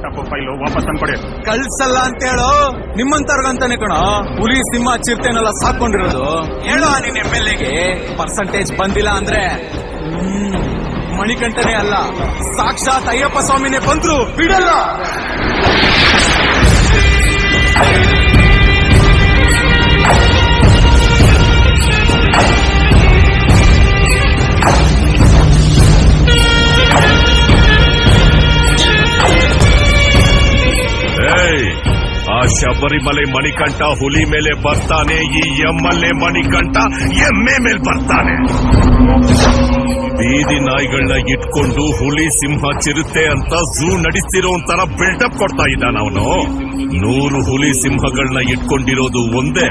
Laptop file ವಾಪಸ್ ತಂದ್ಕೊಡಿ. ಕಳ್ಸಲ್ಲ ಅಂತ ಹೇಳೋ, ನಿಮ್ಮಂತವ್ರಿಗಂತಾನೆ ಕಣೋ ಹುಲಿ ಸಿಂಹ ಚಿರತೆನೆಲ್ಲ ಸಾಕೊಂಡಿರೋದು. ಹೇಳೋ ನಿನ್ MLAಗೆ ಪರ್ಸೆಂಟೇಜ್ ಬಂದಿಲ್ಲ ಅಂದ್ರೆ ಮಣಿಕಂಠನೇ ಅಲ್ಲ, ಸಾಕ್ಷಾತ್ ಅಯ್ಯಪ್ಪ ಸ್ವಾಮಿನೇ ಬಂದ್ರು ಬಿಡಲ್ಲ. ಆ ಶಬರಿಮಲೆ ಮಣಿಕಂಠ ಹುಲಿ ಮೇಲೆ ಬರ್ತಾನೆ, ಈ MLA ಮಣಿಕಂಠ ಎಮ್ಮೆ ಮೇಲೆ ಬರ್ತಾನೆ. ಬೀದಿ ನಾಯಿಗಳನ್ನ ಇಟ್ಕೊಂಡು ಹುಲಿ ಸಿಂಹ ಚಿರತೆ ಅಂತ ಝೂ ನಡೆಸ್ತಿರೋ ಒಂಥರ ಬಿಲ್ಡಪ್ ಕೊಡ್ತಾ ಇದ್ದಾನ ಅವನು. 100 ಹುಲಿ ಸಿಂಹಗಳನ್ನ ಇಟ್ಕೊಂಡಿರೋದು ಒಂದೇ,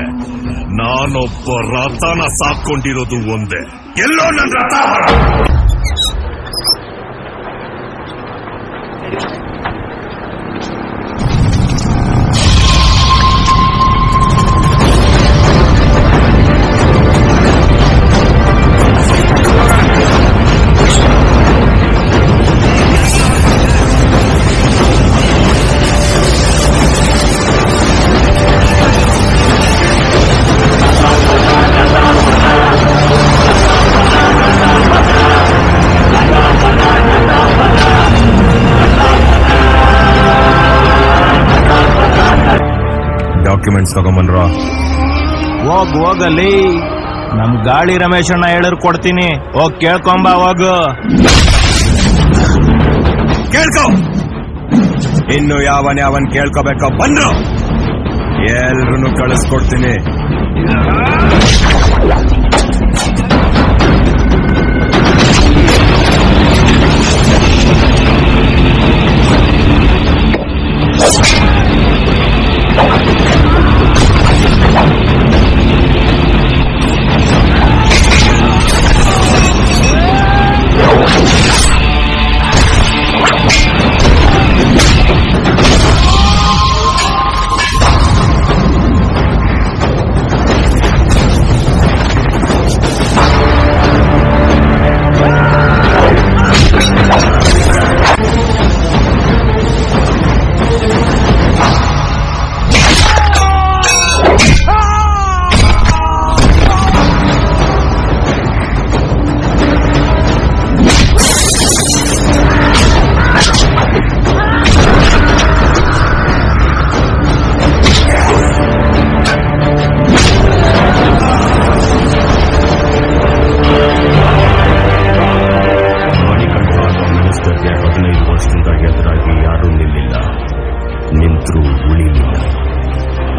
ನಾನೊಬ್ಬ ರಥನ ಸಾಕೊಂಡಿರೋದು ಒಂದೇ. ಎಲ್ಲೋ ನನ್ನ ರಥ ಡಾಕ್ಯುಮೆಂಟ್ಸ್ ತಗೊಂಬನ್ರ. ಹೋಗಲ್ಲಿ ನಮ್ ಗಾಳಿ ರಮೇಶಣ್ಣ ಹೇಳರ್ ಕೊಡ್ತೀನಿ, ಹೋಗ್ ಕೇಳ್ಕೊಂಬ. ಹೋಗು ಕೇಳ್ಕೊ. ಇನ್ನು ಯಾವನ್ ಕೇಳ್ಕೋಬೇಕೋ ಬಂದ್ರು ಎಲ್ರು ಕಳಿಸ್ಕೊಡ್ತೀನಿ.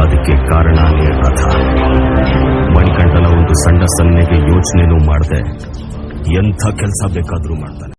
ಅದಕ್ಕೆ ಕಾರಣನೇ ರಥ. ಮಣಿಕಂಠನ ಒಂದು ಸಣ್ಣ ಸನ್ನೆಗೆ ಯೋಚನೆನೂ ಮಾಡದೆ ಎಂಥ ಕೆಲಸ ಬೇಕಾದ್ರೂ ಮಾಡ್ತಾನೆ.